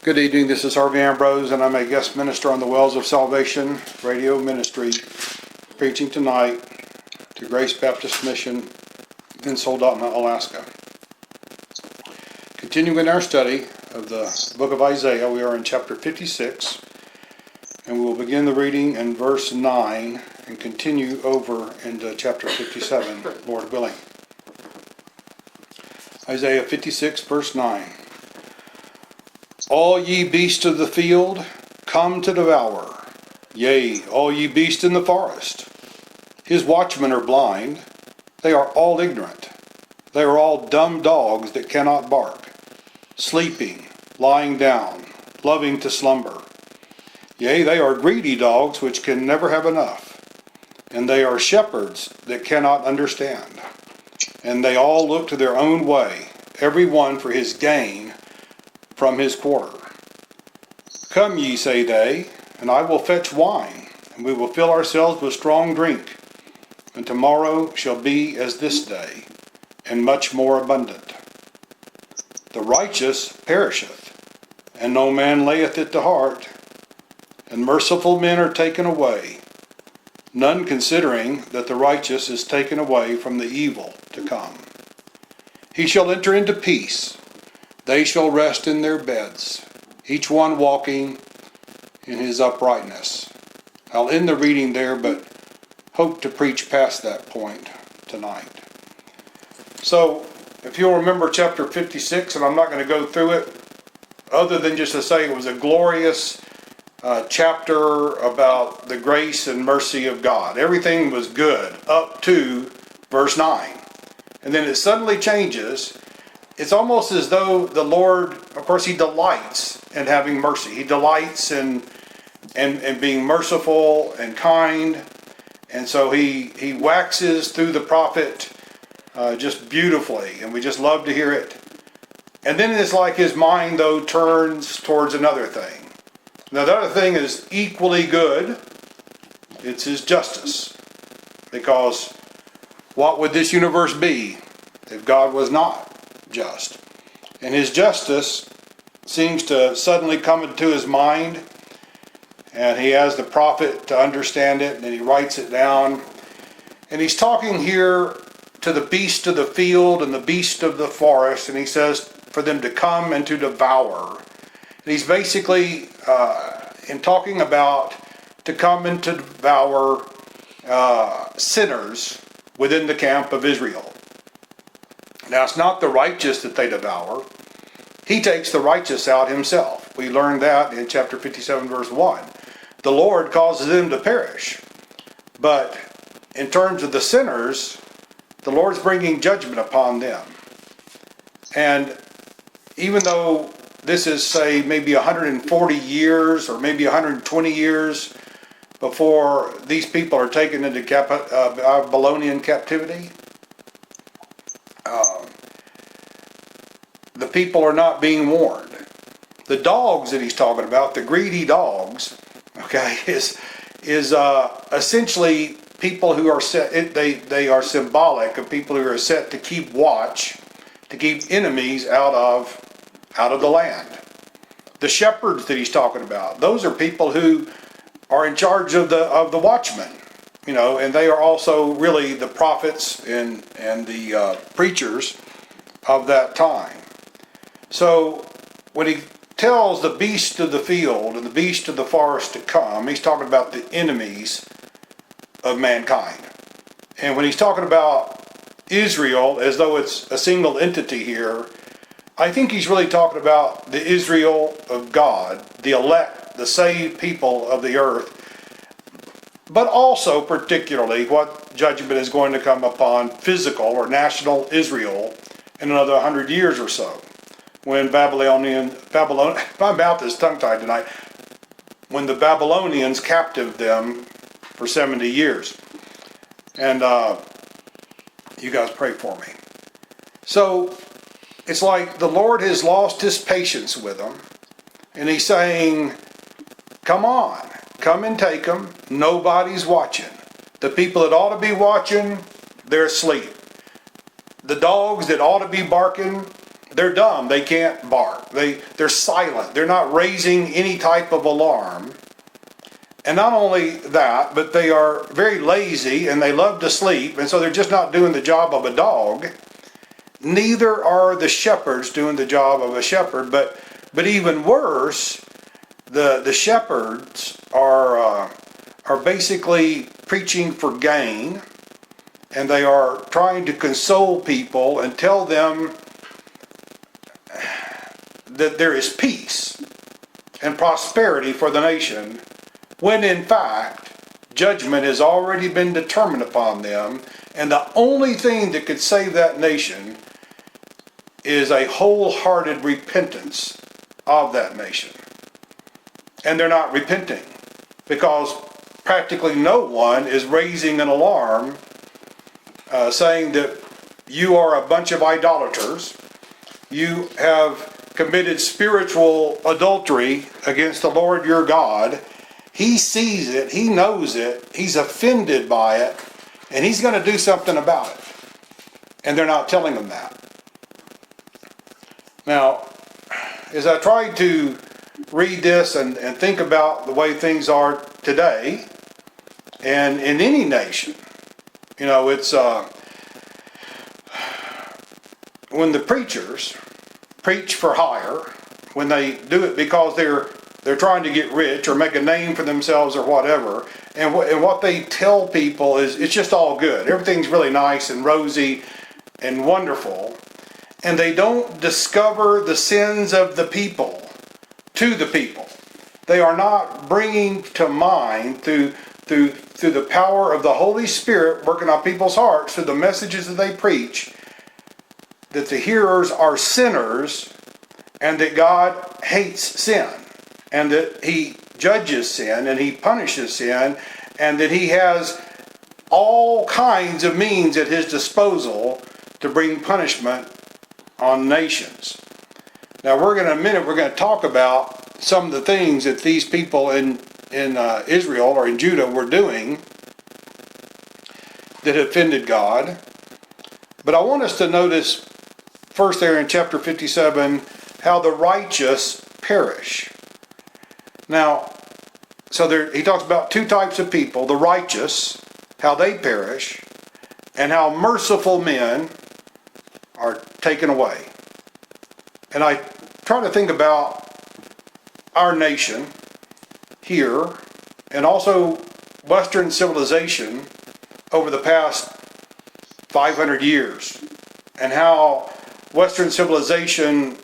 Good evening, this is Harvey Ambrose, and I'm a guest minister on the Wells of Salvation radio ministry, preaching tonight to Grace Baptist Mission in Soldotna, Alaska. Continuing our study of the book of Isaiah, we are in chapter 56, and we will begin the reading in verse 9 and continue over into chapter 57, Lord willing. Isaiah 56, verse 9. All ye beasts of the field, come to devour. Yea, all ye beasts in the forest. His watchmen are blind. They are all ignorant. They are all dumb dogs that cannot bark, sleeping, lying down, loving to slumber. Yea, they are greedy dogs which can never have enough. And they are shepherds that cannot understand. And they all look to their own way, every one for his gain from his quarter. Come ye, say they, and I will fetch wine, and we will fill ourselves with strong drink, and tomorrow shall be as this day, and much more abundant. The righteous perisheth, and no man layeth it to heart, and merciful men are taken away, none considering that the righteous is taken away from the evil to come. He shall enter into peace. They shall rest in their beds, each one walking in his uprightness. I'll end the reading there, but hope to preach past that point tonight. So, if you'll remember chapter 56, and I'm not going to go through it, other than just to say it was a glorious chapter about the grace and mercy of God. Everything was good up to verse 9. And then it suddenly changes. It's almost as though the Lord, of course, He delights in having mercy. He delights in being merciful and kind. And so He waxes through the prophet just beautifully. And we just love to hear it. And then it's like His mind, though, turns towards another thing. Now, the other thing is equally good. It's His justice. Because what would this universe be if God was not just? And His justice seems to suddenly come into His mind, and He has the prophet to understand it, and then He writes it down. And He's talking here to the beast of the field and the beast of the forest, and He says for them to come and to devour. And He's basically in talking about to come and to devour sinners within the camp of Israel. Now, it's not the righteous that they devour. He takes the righteous out Himself. We learned that in chapter 57, verse 1. The Lord causes them to perish. But in terms of the sinners, the Lord's bringing judgment upon them. And even though this is, say, maybe 140 years or maybe 120 years before these people are taken into Babylonian captivity, the people are not being warned. The dogs that He's talking about, the greedy dogs, okay, is essentially people who are set. They are symbolic of people who are set to keep watch, to keep enemies out of the land. The shepherds that He's talking about, those are people who are in charge of the watchmen, and they are also really the prophets and the preachers of that time. So when He tells the beast of the field and the beast of the forest to come, He's talking about the enemies of mankind. And when He's talking about Israel as though it's a single entity here, I think He's really talking about the Israel of God, the elect, the saved people of the earth, but also particularly what judgment is going to come upon physical or national Israel in another 100 years or so. When Babylon, my mouth is tongue-tied tonight, when the Babylonians captive them for 70 years. And you guys pray for me. So it's like the Lord has lost His patience with them, and He's saying, come on, come and take them. Nobody's watching. The people that ought to be watching, they're asleep. The dogs that ought to be barking, They're dumb. They can't bark. They're silent. They're not raising any type of alarm. And not only that, but they are very lazy and they love to sleep, and so they're just not doing the job of a dog. Neither are the shepherds doing the job of a shepherd, but even worse, the shepherds are basically preaching for gain, and they are trying to console people and tell them that there is peace and prosperity for the nation, when in fact judgment has already been determined upon them, and the only thing that could save that nation is a wholehearted repentance of that nation. And they're not repenting because practically no one is raising an alarm saying that you are a bunch of idolaters, you have committed spiritual adultery against the Lord your God. He sees it, he knows it, he's offended by it, and he's going to do something about it. And they're not telling them that. Now, as I tried to read this and think about the way things are today, and in any nation, it's when the preachers preach for hire, when they do it because they're trying to get rich or make a name for themselves or whatever, and what they tell people is it's just all good. Everything's really nice and rosy and wonderful, and they don't discover the sins of the people to the people. They are not bringing to mind through the power of the Holy Spirit working on people's hearts through the messages that they preach, that the hearers are sinners and that God hates sin and that he judges sin and he punishes sin and that he has all kinds of means at his disposal to bring punishment on nations. Now we're going to talk about some of the things that these people in Israel or in Judah were doing that offended God. But I want us to notice first there in chapter 57 how the righteous perish. Now, he talks about two types of people, the righteous, how they perish, and how merciful men are taken away. And I try to think about our nation here and also Western civilization over the past 500 years and how Western civilization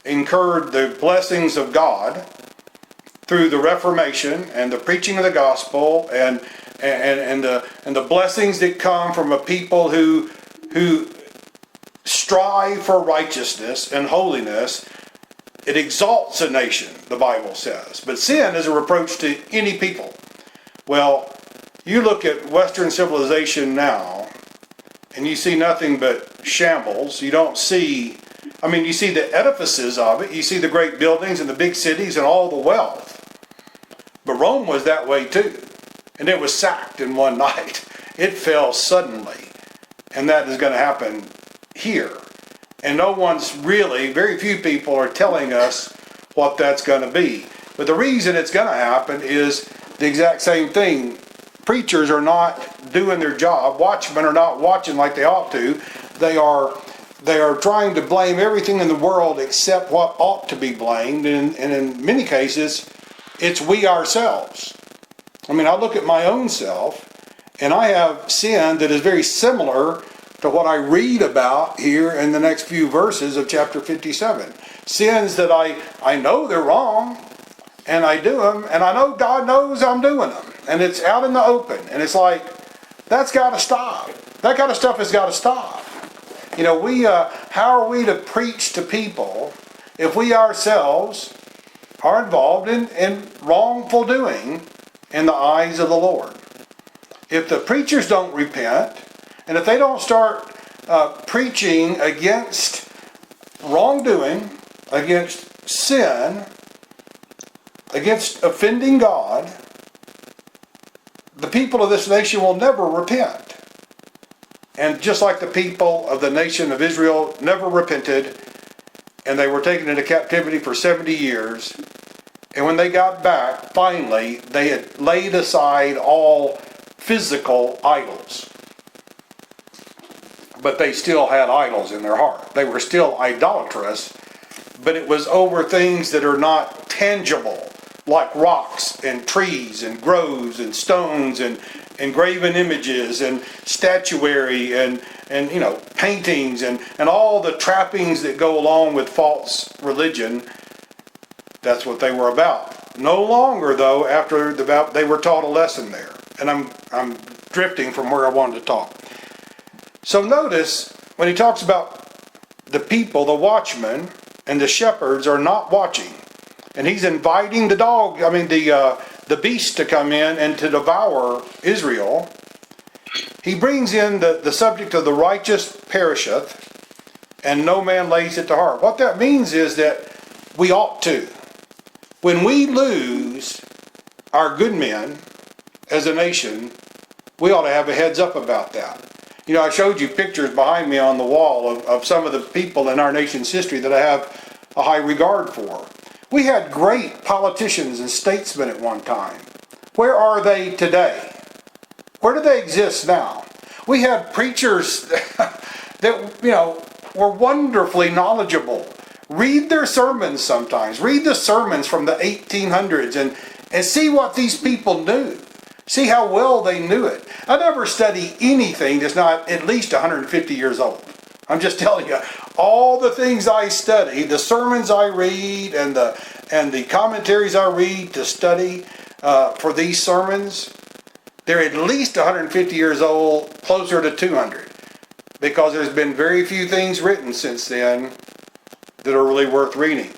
incurred the blessings of God through the Reformation and the preaching of the gospel and the blessings that come from a people who strive for righteousness and holiness. It exalts a nation, the Bible says. But sin is a reproach to any people. Well, you look at Western civilization now, and you see nothing but shambles. You don't see, you see the edifices of it. You see the great buildings and the big cities and all the wealth. But Rome was that way too. And it was sacked in one night. It fell suddenly. And that is going to happen here. And very few people are telling us what that's going to be. But the reason it's going to happen is the exact same thing. Preachers are not doing their job. Watchmen are not watching like they ought to. They are trying to blame everything in the world except what ought to be blamed. And in many cases, it's we ourselves. I look at my own self, and I have sin that is very similar to what I read about here in the next few verses of chapter 57. Sins that I know they're wrong, and I do them, and I know God knows I'm doing them. And it's out in the open, and it's like, that's got to stop. That kind of stuff has got to stop. How are we to preach to people if we ourselves are involved in wrongful doing in the eyes of the Lord? If the preachers don't repent, and if they don't start preaching against wrongdoing, against sin, against offending God, the people of this nation will never repent. And just like the people of the nation of Israel never repented, and they were taken into captivity for 70 years. And when they got back, finally, they had laid aside all physical idols. But they still had idols in their heart. They were still idolatrous, but it was over things that are not tangible, like rocks and trees and groves and stones and graven images and statuary and paintings and all the trappings that go along with false religion. That's what they were about. No longer, though, after they were taught a lesson there. And I'm drifting from where I wanted to talk. So notice when he talks about the people, the watchmen and the shepherds are not watching, and he's inviting the beast to come in and to devour Israel. He brings in the subject of the righteous perisheth, and no man lays it to heart. What that means is that we ought to. When we lose our good men as a nation, we ought to have a heads up about that. I showed you pictures behind me on the wall of some of the people in our nation's history that I have a high regard for. We had great politicians and statesmen at one time. Where are they today? Where do they exist now? We had preachers that, were wonderfully knowledgeable. Read their sermons sometimes. Read the sermons from the 1800s and see what these people knew. See how well they knew it. I never study anything that's not at least 150 years old. I'm just telling you, all the things I study, the sermons I read and the commentaries I read to study for these sermons, they're at least 150 years old, closer to 200. Because there's been very few things written since then that are really worth reading.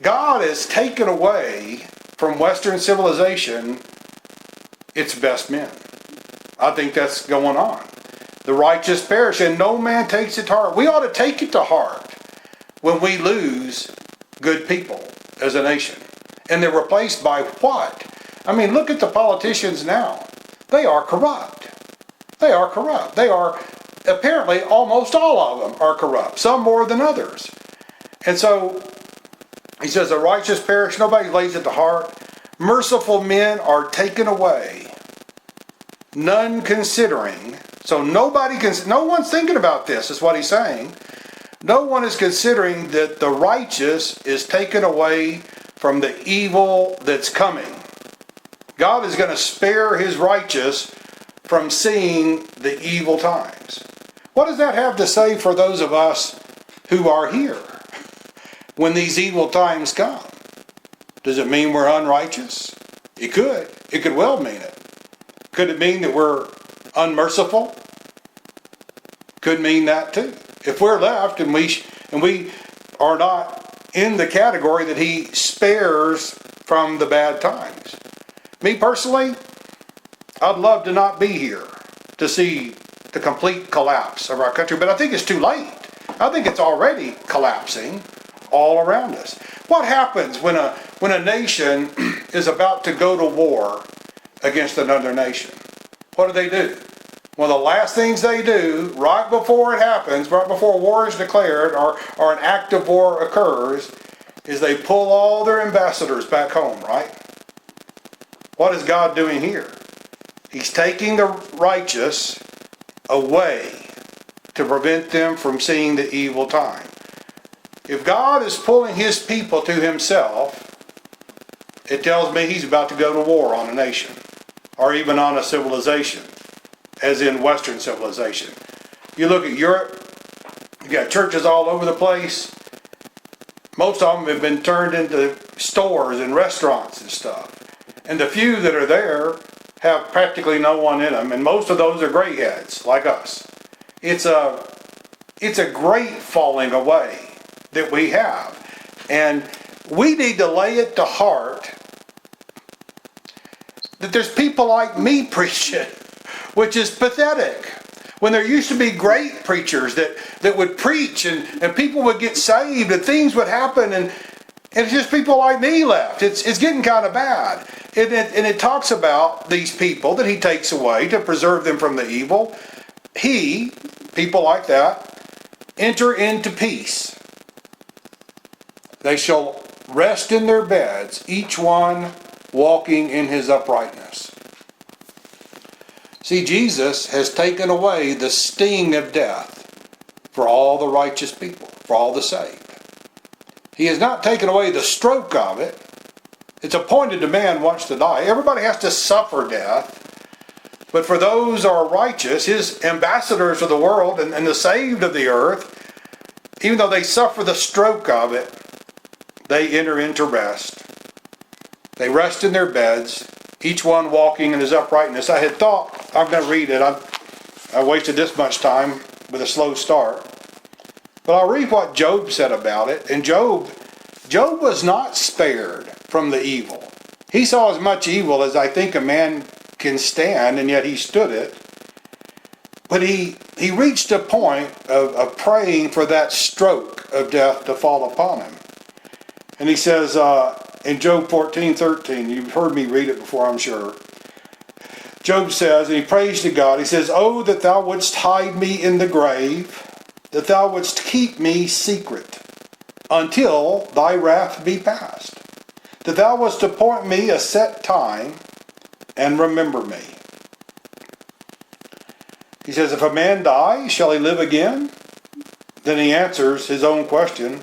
God has taken away from Western civilization its best men. I think that's going on. The righteous perish, and no man takes it to heart. We ought to take it to heart when we lose good people as a nation. And they're replaced by what? Look at the politicians now. They are corrupt. They are corrupt. They are, apparently, almost all of them are corrupt. Some more than others. And so, he says, the righteous perish, nobody lays it to heart. Merciful men are taken away. None considering. So no one's thinking about this, is what he's saying. No one is considering that the righteous is taken away from the evil that's coming. God is going to spare his righteous from seeing the evil times. What does that have to say for those of us who are here when these evil times come? Does it mean we're unrighteous? It could. It could well mean it. Could it mean that we're unmerciful? Could mean that too. If we're left and we are not in the category that he spares from the bad times. Me personally, I'd love to not be here to see the complete collapse of our country, but I think it's too late. I think it's already collapsing all around us. What happens when a nation is about to go to war against another nation? What do? One of the last things they do, right before it happens, right before war is declared or an act of war occurs, is they pull all their ambassadors back home, right? What is God doing here? He's taking the righteous away to prevent them from seeing the evil time. If God is pulling his people to himself, it tells me he's about to go to war on a nation, or even on a civilization, as in Western civilization. You look at Europe, you got churches all over the place. Most of them have been turned into stores and restaurants and stuff. And the few that are there have practically no one in them, and most of those are grayheads, like us. It's a great falling away that we have. And we need to lay it to heart that there's people like me preaching, which is pathetic. When there used to be great preachers that would preach and people would get saved and things would happen, and it's just people like me left. It's getting kind of bad. And it talks about these people that he takes away to preserve them from the evil. People like that, enter into peace. They shall rest in their beds, each one walking in his uprightness. See, Jesus has taken away the sting of death for all the righteous people, for all the saved. He has not taken away the stroke of it. It's appointed to man once to die. Everybody has to suffer death. But for those who are righteous, his ambassadors of the world and the saved of the earth, even though they suffer the stroke of it, they enter into rest. They rest in their beds, each one walking in his uprightness. I had thought, I'm going to read it. I wasted this much time with a slow start. But I'll read what Job said about it. And Job was not spared from the evil. He saw as much evil as I think a man can stand, and yet he stood it. But he reached a point of praying for that stroke of death to fall upon him. And he says in Job 14:13, you've heard me read it before, I'm sure. Job says, and he prays to God, he says, "Oh, that thou wouldst hide me in the grave, that thou wouldst keep me secret, until thy wrath be past, that thou wouldst appoint me a set time, and remember me." He says, if a man die, shall he live again? Then he answers his own question,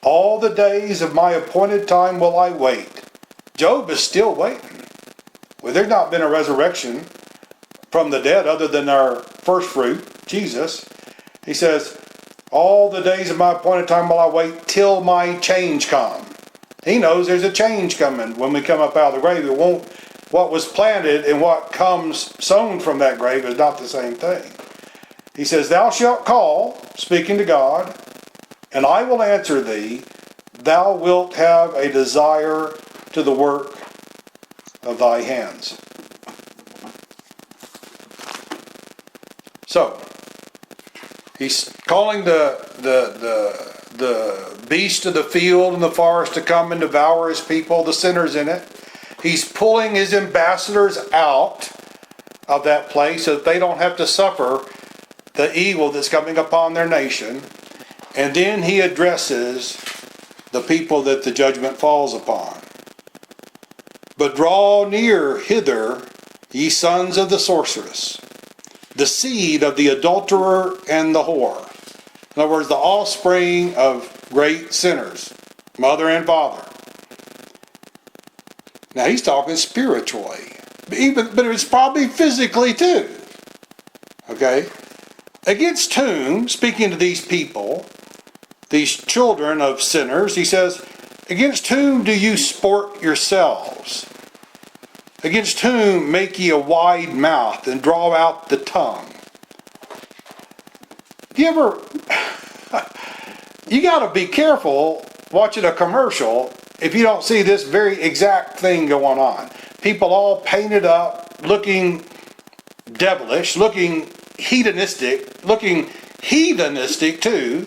all the days of my appointed time will I wait. Job is still waiting. Well, there's not been a resurrection from the dead other than our first fruit, Jesus. He says, all the days of my appointed time will I wait till my change come. He knows there's a change coming when we come up out of the grave. It won't. What was planted and what comes sown from that grave is not the same thing. He says, thou shalt call, speaking to God, and I will answer thee. Thou wilt have a desire to the work of thy hands. So, he's calling the beast of the field and the forest to come and devour his people, the sinners in it. He's pulling his ambassadors out of that place so that they don't have to suffer the evil that's coming upon their nation. And then he addresses the people that the judgment falls upon. But draw near hither, ye sons of the sorceress, the seed of the adulterer and the whore. In other words, the offspring of great sinners, mother and father. Now he's talking spiritually, but it's probably physically too. Okay? Against whom, speaking to these people, these children of sinners, he says, against whom do you sport yourselves? Against whom make ye a wide mouth and draw out the tongue? You got to be careful watching a commercial if you don't see this very exact thing going on. People all painted up, looking devilish, looking hedonistic, looking heathenistic too,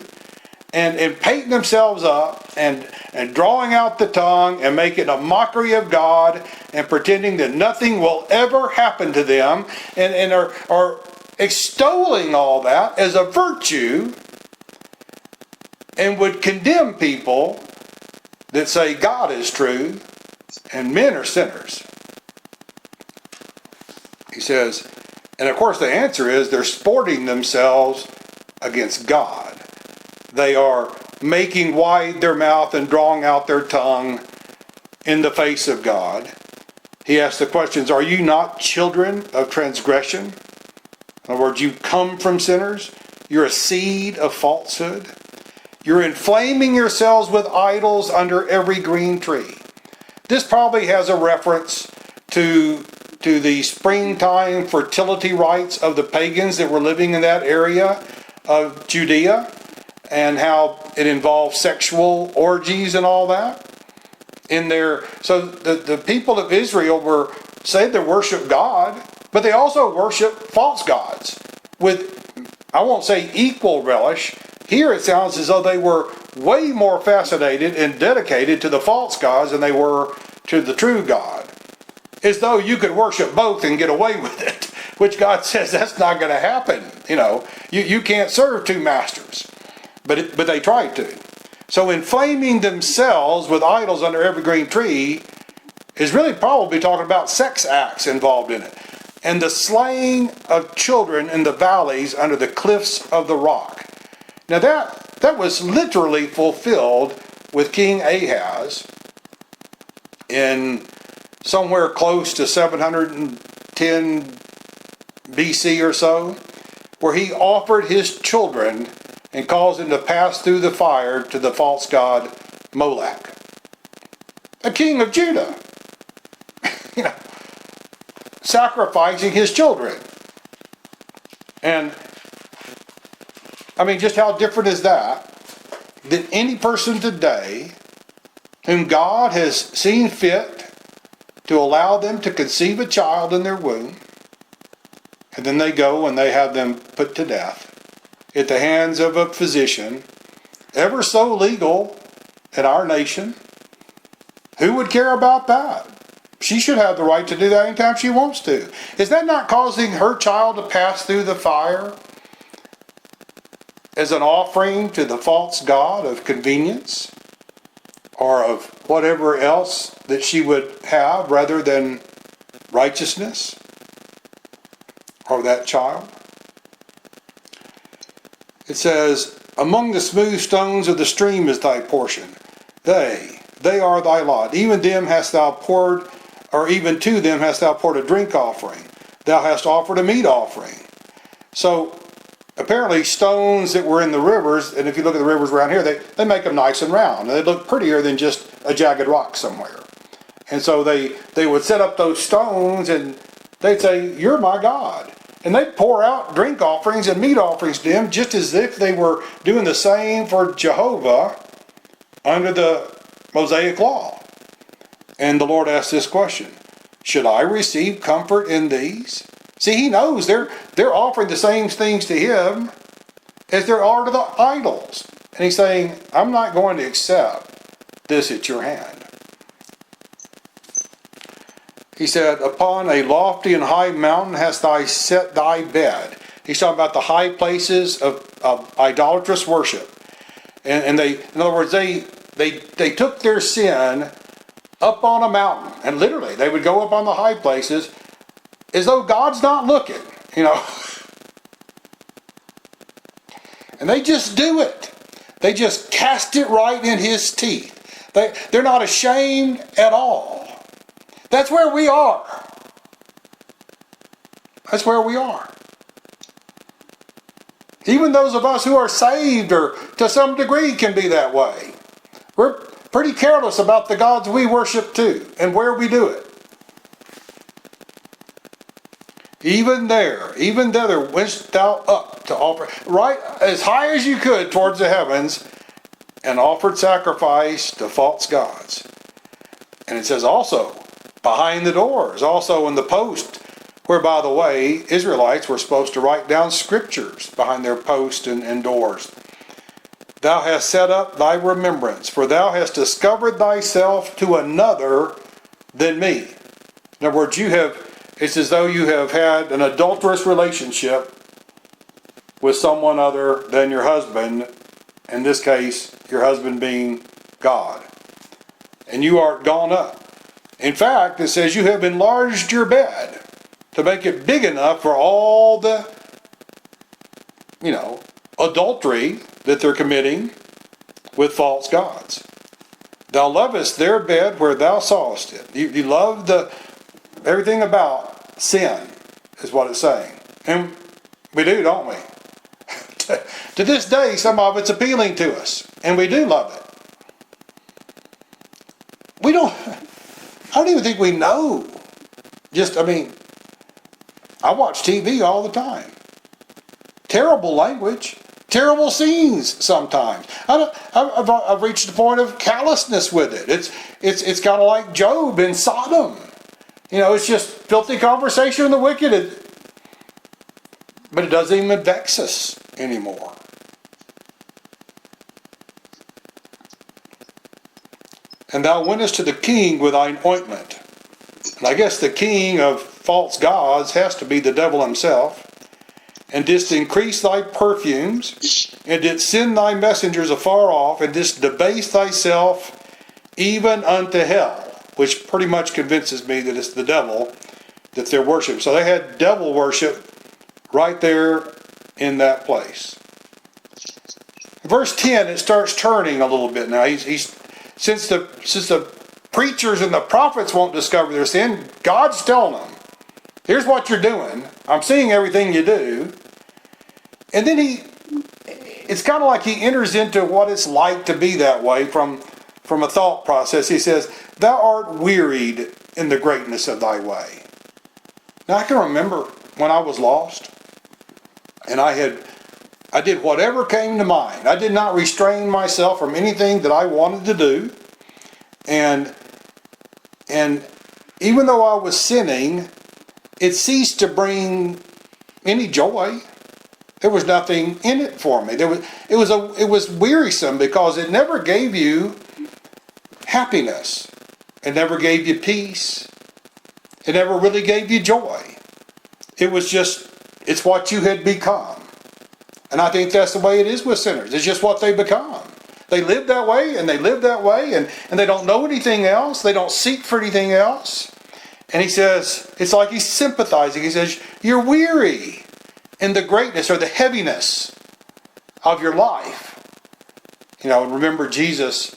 and painting themselves up and drawing out the tongue and making a mockery of God and pretending that nothing will ever happen to them and are extolling all that as a virtue and would condemn people that say God is true and men are sinners. He says, and of course the answer is they're sporting themselves against God. They are making wide their mouth and drawing out their tongue in the face of God. He asks the questions, are you not children of transgression? In other words, you come from sinners. You're a seed of falsehood. You're inflaming yourselves with idols under every green tree. This probably has a reference to the springtime fertility rites of the pagans that were living in that area of Judea, and how it involved sexual orgies and all that. So the people of Israel said they worship God, but they also worship false gods with, I won't say equal relish. Here it sounds as though they were way more fascinated and dedicated to the false gods than they were to the true God. As though you could worship both and get away with it, which God says that's not going to happen. You can't serve two masters. But they tried to. So inflaming themselves with idols under every green tree is really probably talking about sex acts involved in it. And the slaying of children in the valleys under the cliffs of the rock. Now that was literally fulfilled with King Ahaz in somewhere close to 710 BC or so, where he offered his children and caused them to pass through the fire to the false god Molech, a king of Judah, sacrificing his children. And I mean, just how different is that than any person today whom God has seen fit to allow them to conceive a child in their womb, and then they go and they have them put to death at the hands of a physician, ever so legal in our nation. Who would care about that? She should have the right to do that anytime she wants to. Is that not causing her child to pass through the fire as an offering to the false god of convenience or of whatever else that she would have rather than righteousness or that child? It says, among the smooth stones of the stream is thy portion. They are thy lot. Even them hast thou poured, or even to them hast thou poured a drink offering. Thou hast offered a meat offering. So apparently stones that were in the rivers, and if you look at the rivers around here, they make them nice and round. And they look prettier than just a jagged rock somewhere. And so they would set up those stones and they'd say, you're my God. And they'd pour out drink offerings and meat offerings to him just as if they were doing the same for Jehovah under the Mosaic law. And the Lord asked this question, should I receive comfort in these? See, he knows they're offering the same things to him as there are to the idols. And he's saying, I'm not going to accept this at your hand. He said, upon a lofty and high mountain hast thou set thy bed. He's talking about the high places of idolatrous worship. And they, in other words, they took their sin up on a mountain. And literally, they would go up on the high places as though God's not looking, And they just do it. They just cast it right in his teeth. They're not ashamed at all. That's where we are. That's where we are. Even those of us who are saved, or to some degree, can be that way. We're pretty careless about the gods we worship too, and where we do it. Even there went thou up to offer, right as high as you could towards the heavens, and offered sacrifice to false gods. And it says also, behind the doors, also in the post, where, by the way, Israelites were supposed to write down scriptures behind their post and doors. Thou hast set up thy remembrance, for thou hast discovered thyself to another than me. In other words, it's as though you have had an adulterous relationship with someone other than your husband, in this case, your husband being God. And you are gone up. In fact, it says you have enlarged your bed to make it big enough for all the, adultery that they're committing with false gods. Thou lovest their bed where thou sawest it. You love everything about sin, is what it's saying. And we do, don't we? To this day, some of it's appealing to us, and we do love it. I don't even think we know. I watch TV all the time. Terrible language, terrible scenes sometimes. I've reached the point of callousness with it. It's kind of like Job in Sodom. It's just filthy conversation of the wicked. But it doesn't even vex us anymore. And thou wentest to the king with thine ointment. And I guess the king of false gods has to be the devil himself. and didst increase thy perfumes, and didst send thy messengers afar off, and didst debase thyself even unto hell, which pretty much convinces me that it's the devil that they're worshiping. So they had devil worship right there in that place. In verse 10, it starts turning a little bit now. Since the preachers and the prophets won't discover their sin, God's telling them, here's what you're doing. I'm seeing everything you do. And then it's kind of like he enters into what it's like to be that way from a thought process. He says, thou art wearied in the greatness of thy way. Now I can remember when I was lost, and I did whatever came to mind. I did not restrain myself from anything that I wanted to do. And even though I was sinning, it ceased to bring any joy. There was nothing in it for me. It was wearisome because it never gave you happiness. It never gave you peace. It never really gave you joy. It's what you had become. And I think that's the way it is with sinners. It's just what they become. They live that way, and they live that way, and they don't know anything else. They don't seek for anything else. And he says, it's like he's sympathizing. He says, you're weary in the greatness or the heaviness of your life. And remember Jesus,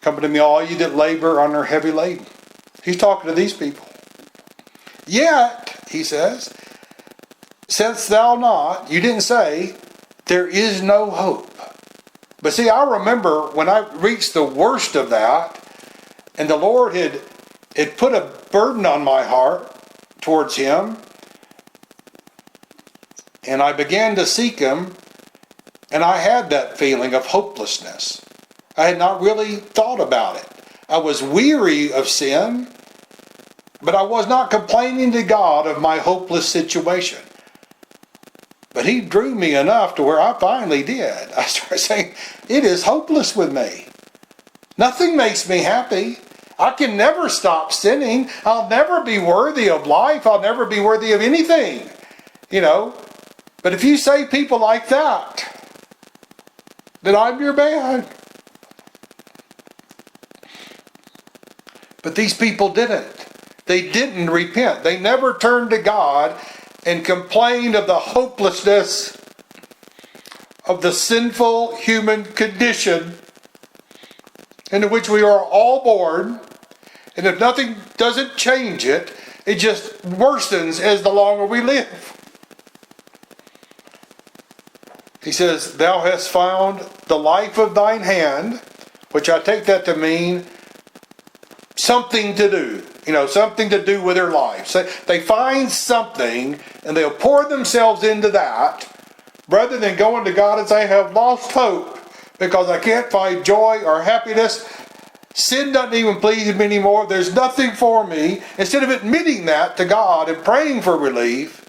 come to me, all you that labor and are heavy laden. He's talking to these people. Yet, he says, since thou not, you didn't say, there is no hope. But see, I remember when I reached the worst of that, and the Lord had put a burden on my heart towards Him, and I began to seek Him, and I had that feeling of hopelessness. I had not really thought about it. I was weary of sin, but I was not complaining to God of my hopeless situation. But He drew me enough to where I finally did. I started saying, it is hopeless with me. Nothing makes me happy. I can never stop sinning. I'll never be worthy of life. I'll never be worthy of anything. But if you say people like that, then I'm your man. But these people didn't. They didn't repent. They never turned to God and complained of the hopelessness of the sinful human condition into which we are all born. And if nothing doesn't change it, it just worsens as the longer we live. He says, thou hast found the life of thine hand, which I take that to mean something to do. Something to do with their lives. They find something and they'll pour themselves into that rather than going to God and say, I have lost hope because I can't find joy or happiness. Sin doesn't even please me anymore. There's nothing for me. Instead of admitting that to God and praying for relief,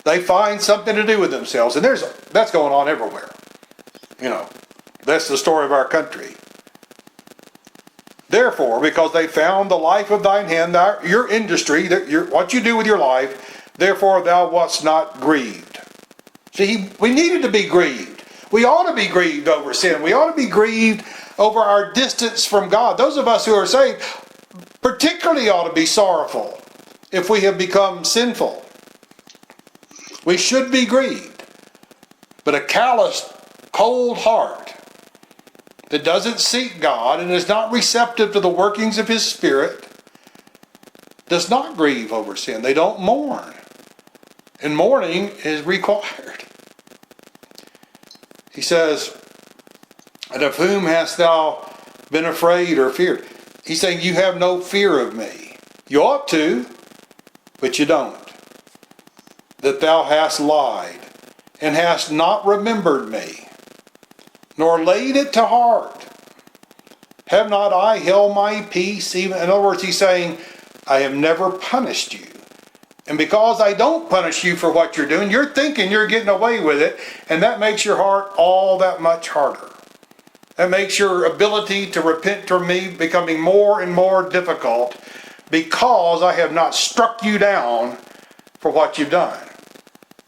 they find something to do with themselves. And that's going on everywhere. That's the story of our country. Therefore, because they found the life of thine hand, your industry, what you do with your life, therefore thou wast not grieved. See, we needed to be grieved. We ought to be grieved over sin. We ought to be grieved over our distance from God. Those of us who are saved particularly ought to be sorrowful if we have become sinful. We should be grieved. But a calloused, cold heart that doesn't seek God and is not receptive to the workings of His Spirit does not grieve over sin. They don't mourn. And mourning is required. He says, and of whom hast thou been afraid or feared? He's saying you have no fear of me. You ought to, but you don't. That thou hast lied and hast not remembered me, nor laid it to heart. Have not I held my peace? In other words, he's saying, I have never punished you. And because I don't punish you for what you're doing, you're thinking you're getting away with it, and that makes your heart all that much harder. That makes your ability to repent from me becoming more and more difficult because I have not struck you down for what you've done.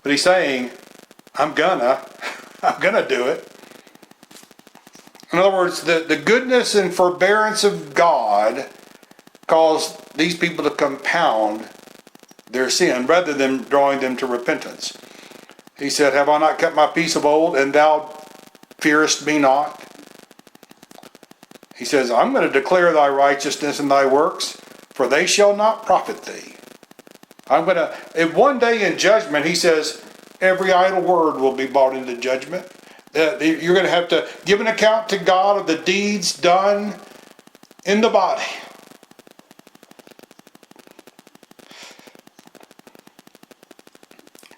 But he's saying, I'm gonna do it. In other words, the goodness and forbearance of God caused these people to compound their sin rather than drawing them to repentance. He said, have I not kept my peace of old, and thou fearest me not? He says, I'm going to declare thy righteousness and thy works, for they shall not profit thee. In one day in judgment, he says, every idle word will be brought into judgment. You're going to have to give an account to God of the deeds done in the body.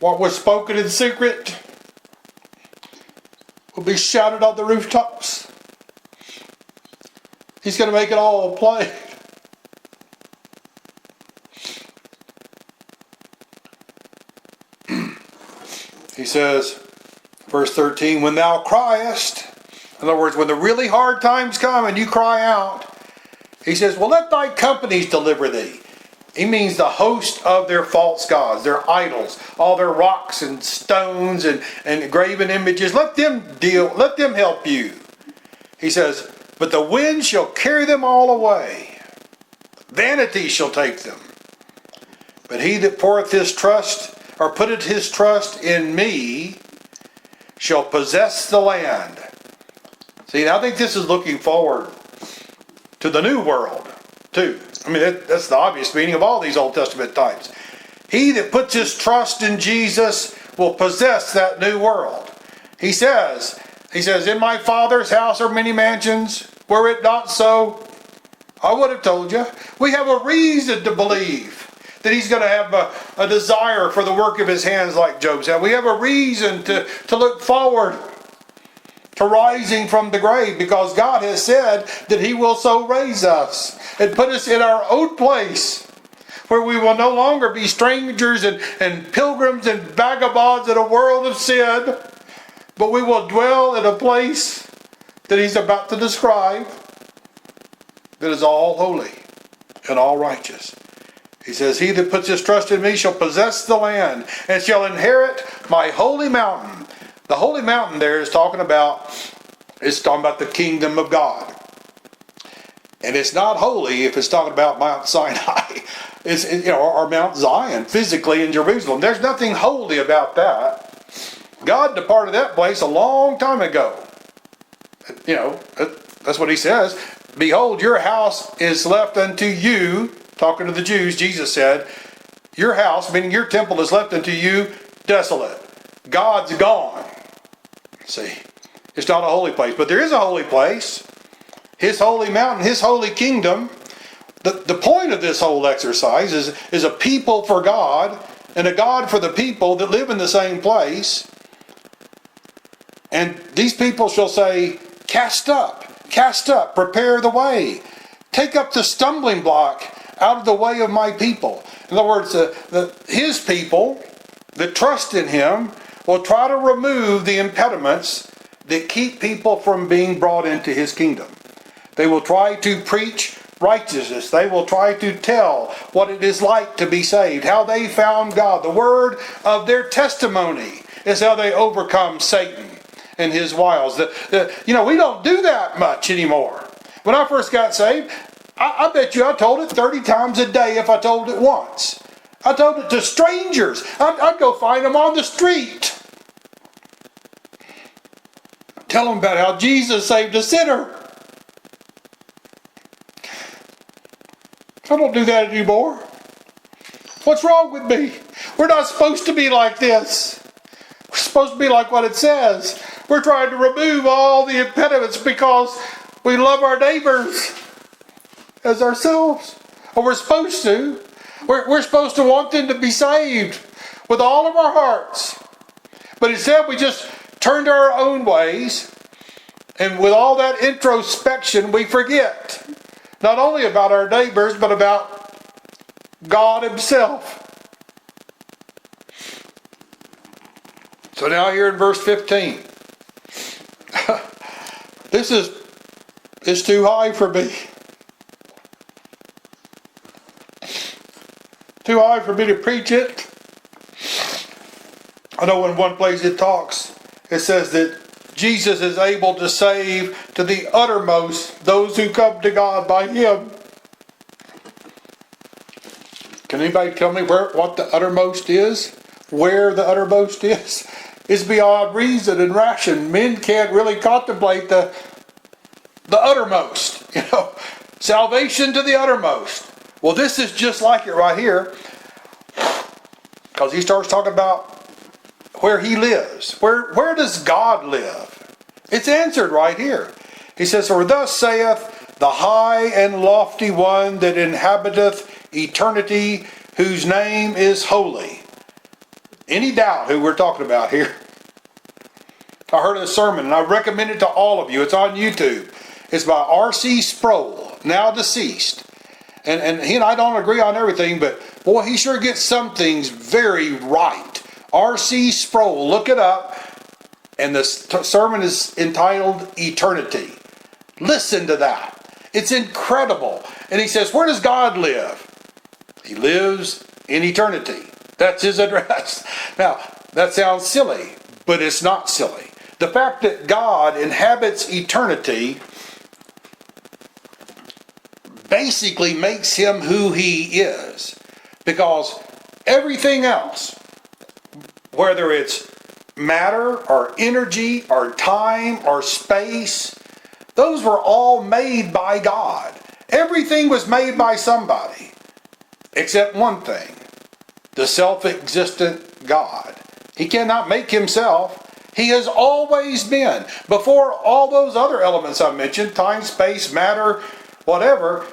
What was spoken in secret will be shouted on the rooftops. He's going to make it all plain. He says, verse 13, when thou criest, in other words, when the really hard times come and you cry out, he says, well, let thy companies deliver thee. He means the host of their false gods, their idols, all their rocks and stones and graven images. Let them help you. He says, but the wind shall carry them all away. Vanity shall take them. But he that poureth his trust, or putteth his trust in me, shall possess the land. See, I think this is looking forward to the new world, too. I mean, that's the obvious meaning of all these Old Testament types. He that puts his trust in Jesus will possess that new world. He says, in my Father's house are many mansions. Were it not so, I would have told you. We have a reason to believe that he's going to have a desire for the work of his hands like Job said. We have a reason to look forward to rising from the grave, because God has said that he will so raise us and put us in our own place, where we will no longer be strangers and pilgrims and vagabonds in a world of sin, but we will dwell in a place that he's about to describe that is all holy and all righteous. He says, he that puts his trust in me shall possess the land and shall inherit my holy mountain. The holy mountain there is talking about the kingdom of God. And it's not holy if it's talking about Mount Sinai. Or Mount Zion, physically in Jerusalem. There's nothing holy about that. God departed that place a long time ago. That's what he says. Behold, your house is left unto you. Talking to the Jews, Jesus said, your house, meaning your temple, is left unto you desolate. God's gone. See, it's not a holy place, but there is a holy place. His holy mountain, his holy kingdom. The point of this whole exercise is a people for God and a God for the people that live in the same place. And these people shall say, cast up, prepare the way. Take up the stumbling block out of the way of my people. In other words, his people that trust in him will try to remove the impediments that keep people from being brought into his kingdom. They will try to preach righteousness. They will try to tell what it is like to be saved, how they found God. The word of their testimony is how they overcome Satan and his wiles. We don't do that much anymore. When I first got saved, I bet you I told it 30 times a day if I told it once. I told it to strangers. I'd go find them on the street. Tell them about how Jesus saved a sinner. I don't do that anymore. What's wrong with me? We're not supposed to be like this. We're supposed to be like what it says. We're trying to remove all the impediments because we love our neighbors as ourselves. Or we're supposed to. We're supposed to want them to be saved with all of our hearts. But instead we just turn to our own ways. And with all that introspection, we forget not only about our neighbors, but about God himself. So now here in verse 15. This is too high for me. Too high for me to preach it. I know in one place it says that Jesus is able to save to the uttermost those who come to God by Him. Can anybody tell me what the uttermost is? Where the uttermost is? It's beyond reason and ration. Men can't really contemplate the uttermost. Salvation to the uttermost. Well, this is just like it right here, because he starts talking about where He lives. Where does God live? It's answered right here. He says, "For thus saith the high and lofty one that inhabiteth eternity, whose name is holy." Any doubt who we're talking about here? I heard a sermon, and I recommend it to all of you. It's on YouTube. It's by R.C. Sproul, now deceased. And he and I don't agree on everything, but boy, he sure gets some things very right. R.C. Sproul, look it up. And the sermon is entitled Eternity. Listen to that. It's incredible. And he says, where does God live? He lives in eternity. That's His address. Now, that sounds silly, but it's not silly. The fact that God inhabits eternity basically makes Him who He is. Because everything else, whether it's matter or energy or time or space, those were all made by God. Everything was made by somebody, except one thing: the self-existent God. He cannot make Himself. He has always been. Before all those other elements I mentioned, time, space, matter, whatever,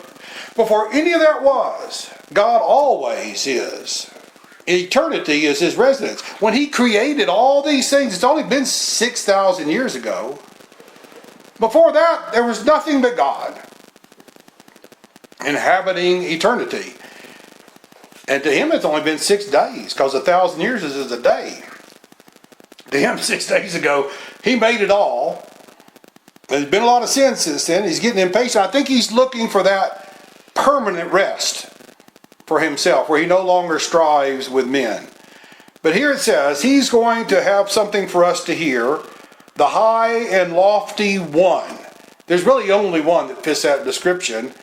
before any of that was, God always is. Eternity is His residence. When He created all these things, it's only been 6,000 years ago. Before that, there was nothing but God inhabiting eternity. And to Him, it's only been 6 days, because 1,000 years is a day. To Him, 6 days ago, He made it all. There's been a lot of sin since then. He's getting impatient. I think He's looking for that permanent rest for Himself, where He no longer strives with men. But here it says, He's going to have something for us to hear. The high and lofty one. There's really only one that fits that description.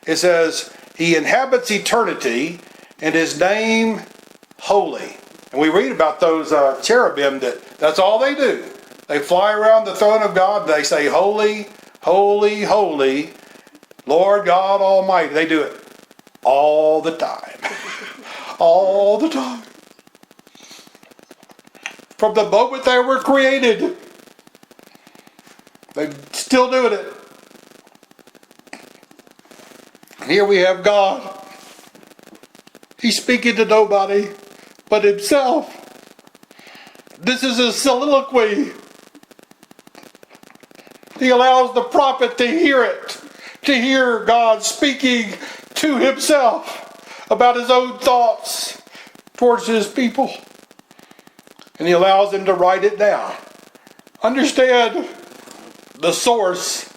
It says, He inhabits eternity, and His name holy. And we read about those cherubim that's all they do. They fly around the throne of God. They say, holy, holy, holy, Lord God Almighty. They do it all the time. All the time. From the moment they were created, they're still doing it. And here we have God. He's speaking to nobody but Himself. This is a soliloquy. He allows the prophet to hear it, to hear God speaking to Himself about His own thoughts towards His people. And He allows them to write it down. Understand the source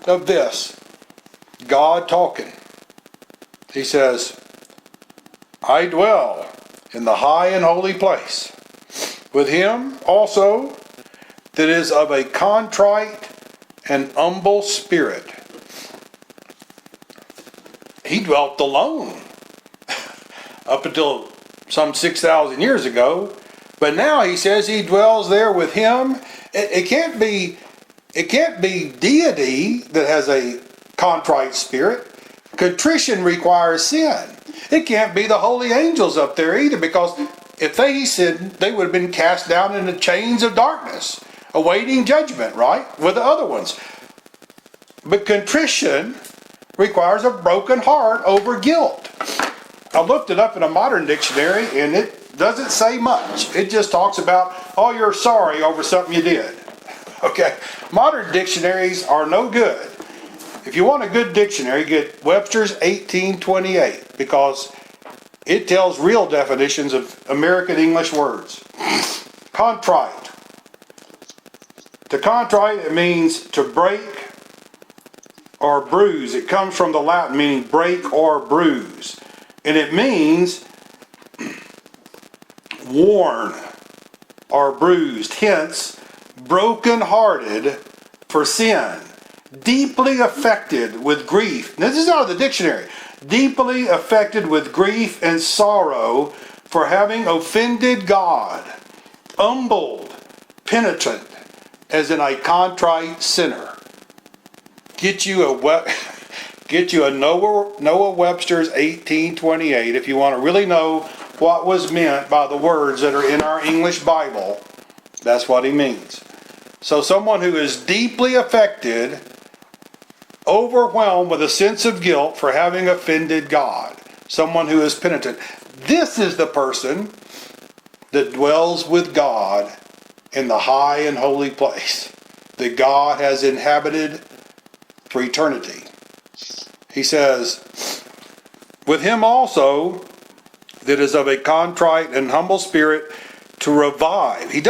of this. God talking. He says, I dwell in the high and holy place with Him also that is of a contrite and humble spirit. He dwelt alone up until some 6,000 years ago. But now He says He dwells there with Him. It can't be deity that has a contrite spirit. Contrition requires sin. It can't be the holy angels up there either, because if they sinned, they would have been cast down in the chains of darkness, awaiting judgment, right? With the other ones. But contrition requires a broken heart over guilt. I looked it up in a modern dictionary, and it doesn't say much. It just talks about, oh, you're sorry over something you did. Okay? Modern dictionaries are no good. If you want a good dictionary, get Webster's 1828, because it tells real definitions of American English words. Contrite. To contrite, it means to break or bruise. It comes from the Latin meaning break or bruise. And it means worn, are bruised, hence broken-hearted for sin, deeply affected with grief. Now, this is out of the dictionary. Deeply affected with grief and sorrow for having offended God, humbled, penitent, as in a contrite sinner. Get you a Noah Webster's 1828 if you want to really know what was meant by the words that are in our English Bible. That's what he means. So someone who is deeply affected, overwhelmed with a sense of guilt for having offended God. Someone who is penitent. This is the person that dwells with God in the high and holy place that God has inhabited for eternity. He says, with him also that is of a contrite and humble spirit, to revive. He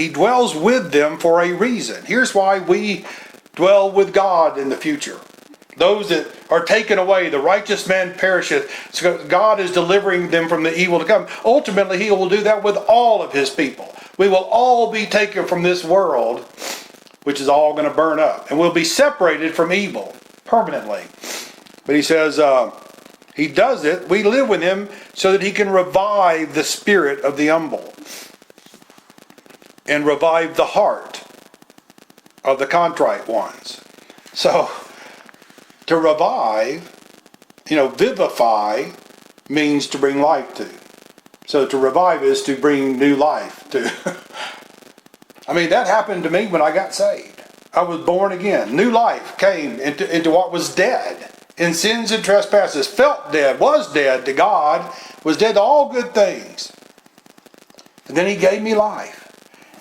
dwells with them for a reason. Here's why we dwell with God in the future. Those that are taken away, the righteous man perisheth. So God is delivering them from the evil to come. Ultimately, he will do that with all of his people. We will all be taken from this world, which is all going to burn up. And we'll be separated from evil permanently. But he says, he does it. We live with him so that he can revive the spirit of the humble and revive the heart of the contrite ones. So, to revive, vivify means to bring life to. So to revive is to bring new life to. That happened to me when I got saved. I was born again. New life came into what was dead in sins and trespasses. Felt dead, was dead to God, was dead to all good things. And then he gave me life.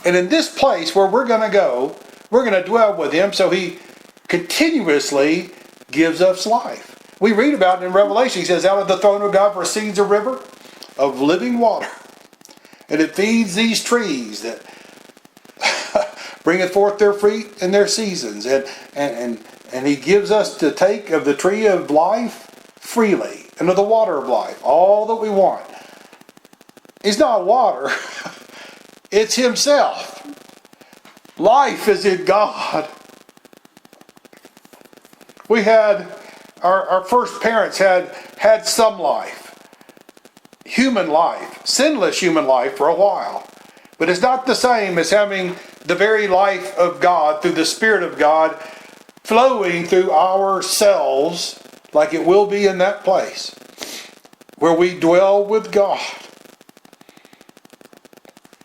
And in this place where we're going to go, we're going to dwell with him, so he continuously gives us life. We read about it in Revelation. He says, out of the throne of God proceeds a river of living water. And it feeds these trees that bringeth forth their fruit in their seasons. And he gives us to take of the tree of life freely, and of the water of life, all that we want. It's not water. It's himself. Life is in God. We had, our first parents had some life. Human life. Sinless human life for a while. But it's not the same as having the very life of God through the Spirit of God flowing through ourselves like it will be in that place where we dwell with God.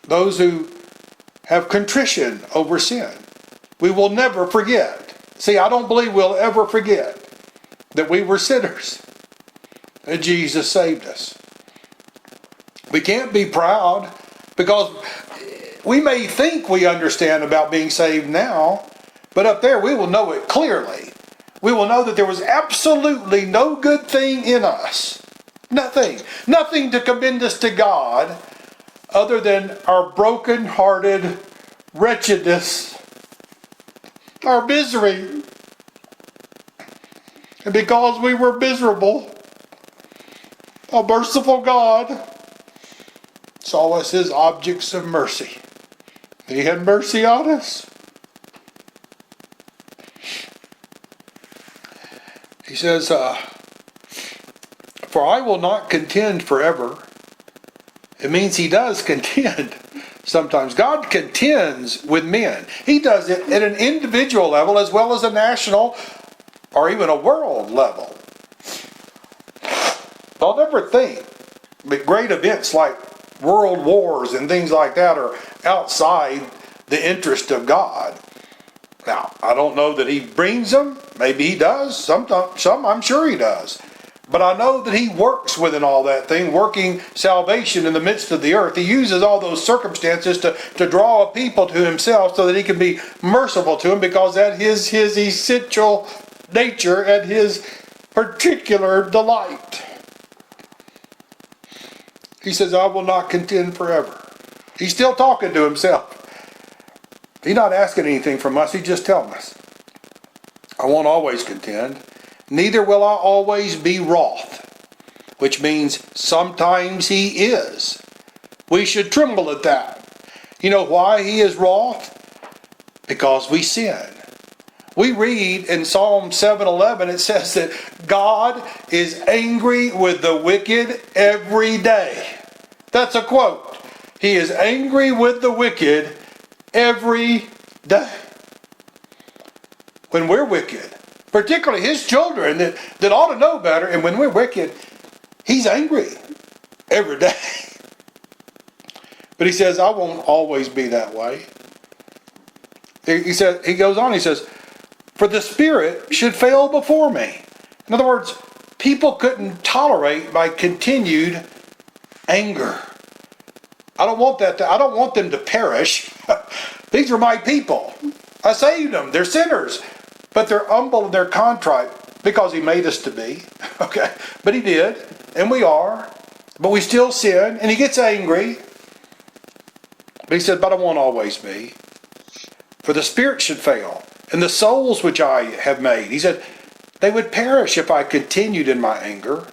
Those who have contrition over sin, we will never forget. See, I don't believe we'll ever forget that we were sinners and Jesus saved us. We can't be proud because we may think we understand about being saved now, but up there we will know it clearly. We will know that there was absolutely no good thing in us. Nothing. Nothing to commend us to God other than our broken-hearted wretchedness, our misery. And because we were miserable, a merciful God saw us as objects of mercy. He had mercy on us. He says, for I will not contend forever. It means he does contend sometimes. God contends with men. He does it at an individual level as well as a national or even a world level. Don't ever think that great events like world wars and things like that are outside the interest of God. Now, I don't know that he brings them. Maybe he does. Some I'm sure he does. But I know that he works within all that thing, working salvation in the midst of the earth. He uses all those circumstances to draw a people to himself so that he can be merciful to them, because that is his essential nature and his particular delight. He says, I will not contend forever. He's still talking to himself. He's not asking anything from us. He's just telling us. I won't always contend. Neither will I always be wroth. Which means sometimes he is. We should tremble at that. You know why he is wroth? Because we sin. We read in Psalm 7:11, it says that God is angry with the wicked every day. That's a quote. He is angry with the wicked every day. When we're wicked, particularly his children that ought to know better, and when we're wicked, he's angry every day. But he says, I won't always be that way. He goes on, he says, for the Spirit should fail before me. In other words, people couldn't tolerate my continued anger. I don't want them to perish. These are my people. I saved them. They're sinners. But they're humble and they're contrite because he made us to be. Okay. But he did. And we are. But we still sin. And he gets angry. But he said, but I won't always be. For the Spirit should fail. And the souls which I have made. He said, they would perish if I continued in my anger.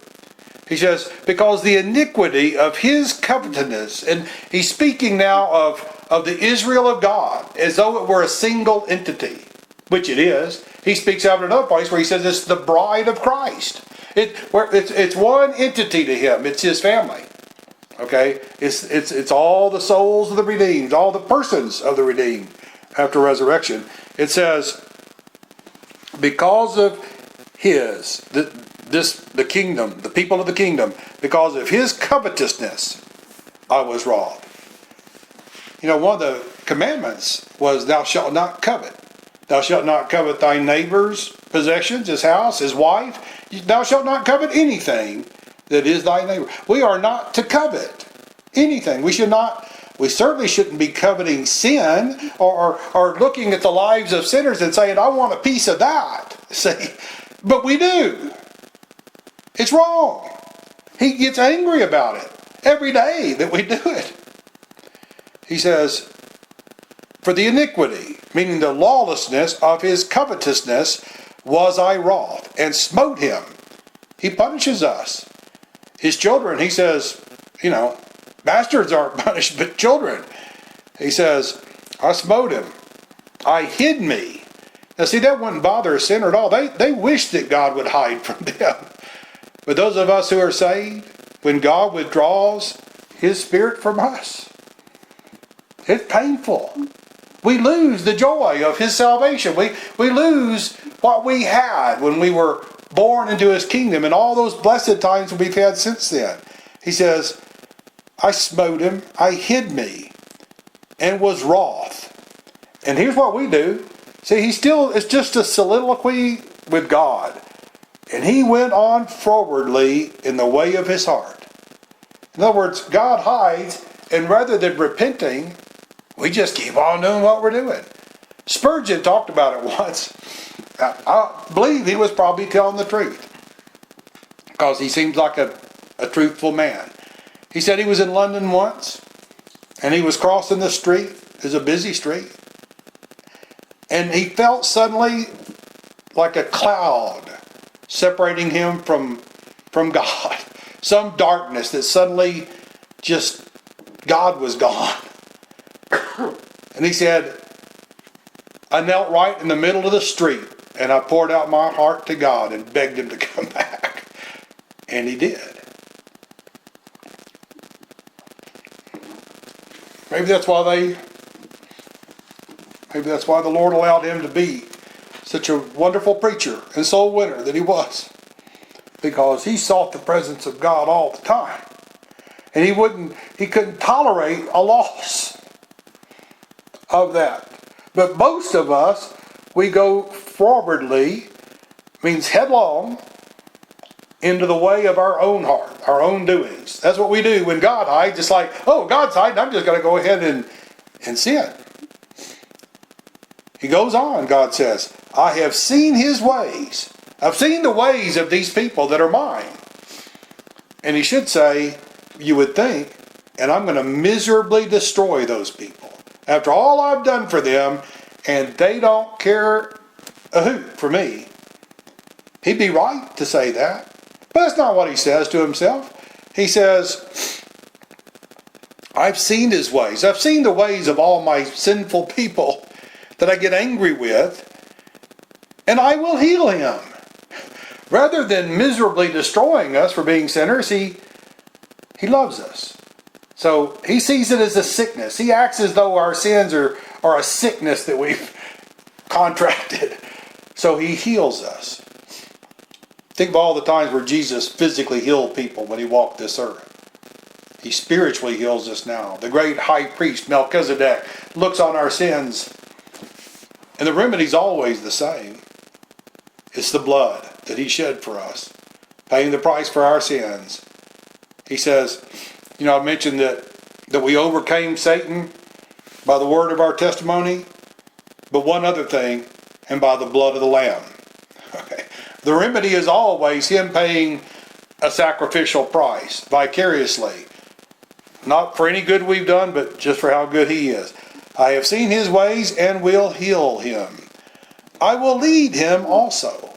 He says, because the iniquity of his covetousness, and he's speaking now of the Israel of God, as though it were a single entity, which it is. He speaks out of another place where he says it's the bride of Christ. It's one entity to him. It's his family. Okay? It's all the souls of the redeemed, all the persons of the redeemed after resurrection. It says, because of the kingdom, the people of the kingdom, because of his covetousness, I was wroth. You know, one of the commandments was, thou shalt not covet. Thou shalt not covet thy neighbor's possessions, his house, his wife. Thou shalt not covet anything that is thy neighbor. We are not to covet anything. We certainly shouldn't be coveting sin or looking at the lives of sinners and saying, I want a piece of that. See, but we do. It's wrong. He gets angry about it every day that we do it. He says, for the iniquity, meaning the lawlessness of his covetousness, was I wroth, and smote him. He punishes us. His children, he says, bastards aren't punished, but children. He says, I smote him. I hid me. Now see, that wouldn't bother a sinner at all. They wish that God would hide from them. But those of us who are saved, when God withdraws his Spirit from us, it's painful. We lose the joy of his salvation. We lose what we had when we were born into his kingdom and all those blessed times we've had since then. He says, I smote him, I hid me, and was wroth. And here's what we do. See, it's just a soliloquy with God. And he went on forwardly in the way of his heart. In other words, God hides, and rather than repenting, we just keep on doing what we're doing. Spurgeon talked about it once. I believe he was probably telling the truth, because he seems like a truthful man. He said he was in London once, and he was crossing the street. It was a busy street. And he felt suddenly like a cloud separating him from God. Some darkness that suddenly just, God was gone. And he said, I knelt right in the middle of the street and I poured out my heart to God and begged him to come back. And he did. Maybe that's why the Lord allowed him to be such a wonderful preacher and soul winner that he was. Because he sought the presence of God all the time. And he couldn't tolerate a loss of that. But most of us, we go forwardly, means headlong, into the way of our own heart, our own doings. That's what we do. When God hides, it's like, oh, God's hiding, I'm just going to go ahead and sin. He goes on, God says, I have seen his ways. I've seen the ways of these people that are mine. And he should say, you would think, and I'm going to miserably destroy those people. After all I've done for them, and they don't care a hoot for me. He'd be right to say that. But that's not what he says to himself. He says, I've seen his ways. I've seen the ways of all my sinful people that I get angry with, and I will heal him. Rather than miserably destroying us for being sinners, he loves us. So he sees it as a sickness. He acts as though our sins are a sickness that we've contracted. So he heals us. Think of all the times where Jesus physically healed people when he walked this earth. He spiritually heals us now. The great high priest Melchizedek looks on our sins, and the remedy's always the same. It's the blood that he shed for us, paying the price for our sins. He says, I mentioned that we overcame Satan by the word of our testimony, but one other thing, and by the blood of the Lamb. Okay. The remedy is always him paying a sacrificial price, vicariously. Not for any good we've done, but just for how good he is. I have seen his ways and will heal him. I will lead him also.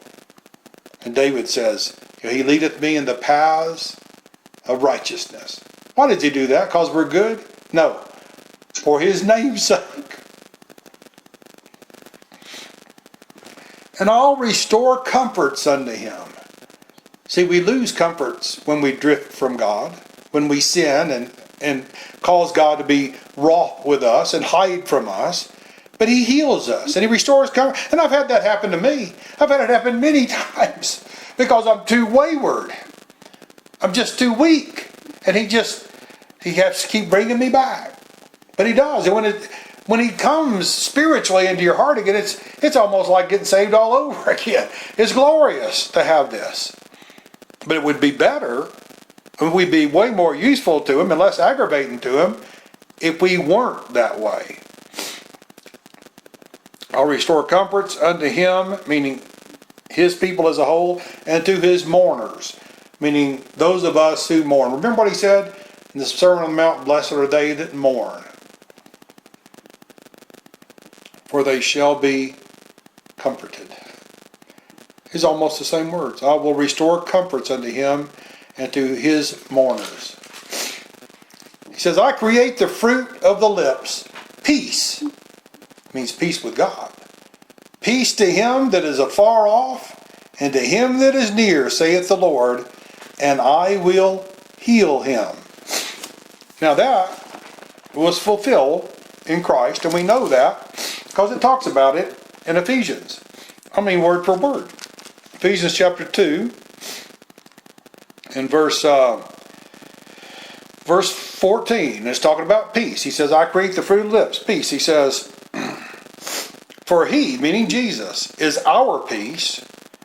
And David says, he leadeth me in the paths of righteousness. Why does he do that? Because we're good? No. For his name's sake. And I'll restore comforts unto him. See, we lose comforts when we drift from God, when we sin and cause God to be wroth with us and hide from us. But he heals us and he restores comfort. And I've had that happen to me. I've had it happen many times because I'm too wayward. I'm just too weak. And he has to keep bringing me back. But he does. And when he comes spiritually into your heart again, it's almost like getting saved all over again. It's glorious to have this. But it would be better, and we'd be way more useful to him and less aggravating to him if we weren't that way. I'll restore comforts unto him, meaning his people as a whole, and to his mourners, meaning those of us who mourn. Remember what he said in the Sermon on the Mount, blessed are they that mourn, for they shall be comforted. It's almost the same words. I will restore comforts unto him and to his mourners. He says, I create the fruit of the lips. Peace. Means peace with God. Peace to him that is afar off, and to him that is near, saith the Lord, and I will heal him. Now that was fulfilled in Christ, and we know that because it talks about it in Ephesians. Word for word. Ephesians chapter 2 and verse 14. It's talking about peace. He says, I create the fruit of lips. Peace. He says, for he, meaning Jesus, is our peace,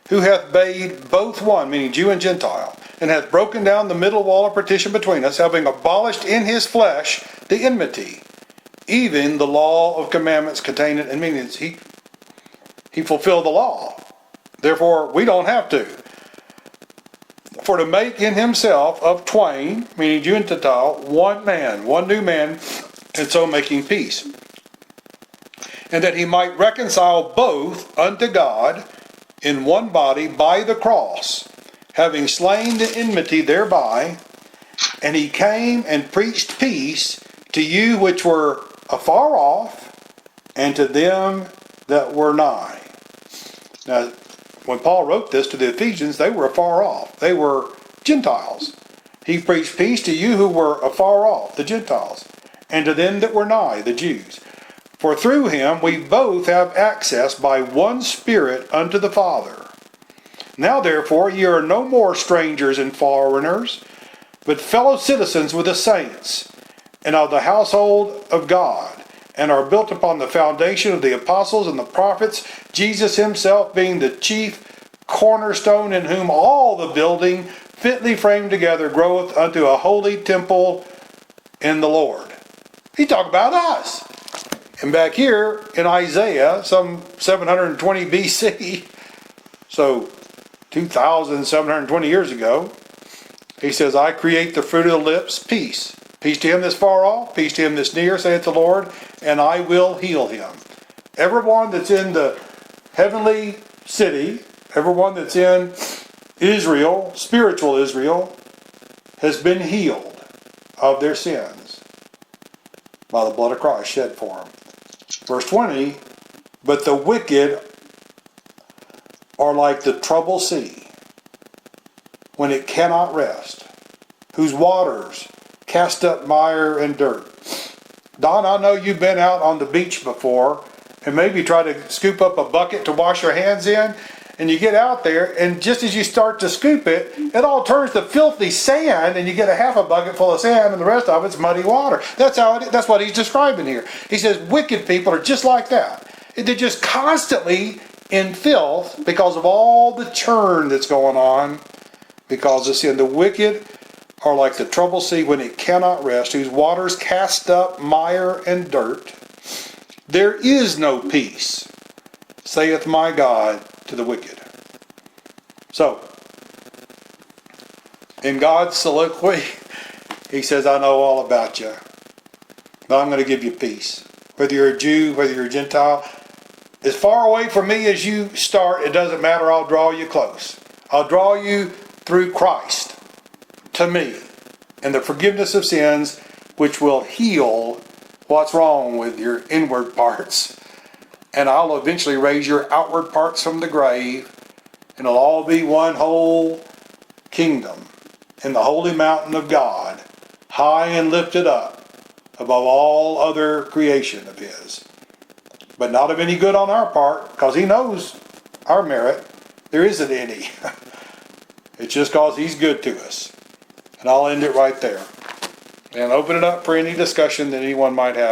who hath made both one, meaning Jew and Gentile, and hath broken down the middle wall of partition between us, having abolished in his flesh the enmity, even the law of commandments contained in meanings. He fulfilled the law. Therefore, we don't have to. For to make in himself of twain, meaning Jew and Gentile, one man, one new man, and so making peace. And that he might reconcile both unto God in one body by the cross, having slain the enmity thereby. And he came and preached peace to you which were afar off, and to them that were nigh. Now, when Paul wrote this to the Ephesians, they were afar off. They were Gentiles. He preached peace to you who were afar off, the Gentiles, and to them that were nigh, the Jews. For through him we both have access by one Spirit unto the Father. Now therefore ye are no more strangers and foreigners, but fellow citizens with the saints, and of the household of God, and are built upon the foundation of the apostles and the prophets, Jesus himself being the chief cornerstone, in whom all the building fitly framed together groweth unto a holy temple in the Lord. He's talking about us. And back here in Isaiah, some 720 BC, so 2,720 years ago, he says, I create the fruit of the lips, peace. Peace to him that's far off, peace to him that's near, saith the Lord, and I will heal him. Everyone that's in the heavenly city, everyone that's in Israel, spiritual Israel, has been healed of their sins. by the blood of Christ shed for them. Verse 20, but the wicked are like the troubled sea, when it cannot rest, whose waters cast up mire and dirt. Don, I know you've been out on the beach before and maybe try to scoop up a bucket to wash your hands in, and you get out there, and just as you start to scoop it, it all turns to filthy sand, and you get a half a bucket full of sand, and the rest of it's muddy water. That's what he's describing here. He says wicked people are just like that. They're just constantly in filth because of all the churn that's going on because of sin. The wicked are like the troubled sea when it cannot rest, whose waters cast up mire and dirt. There is no peace, saith my God, to the wicked. So, in God's soliloquy, he says, I know all about you, but I'm going to give you peace. Whether you're a Jew, whether you're a Gentile, as far away from me as you start, it doesn't matter, I'll draw you close. I'll draw you through Christ to me and the forgiveness of sins, which will heal what's wrong with your inward parts. And I'll eventually raise your outward parts from the grave, and it'll all be one whole kingdom in the holy mountain of God, high and lifted up above all other creation of his. But not of any good on our part, because he knows our merit. There isn't any. It's just because he's good to us. And I'll end it right there. And open it up for any discussion that anyone might have.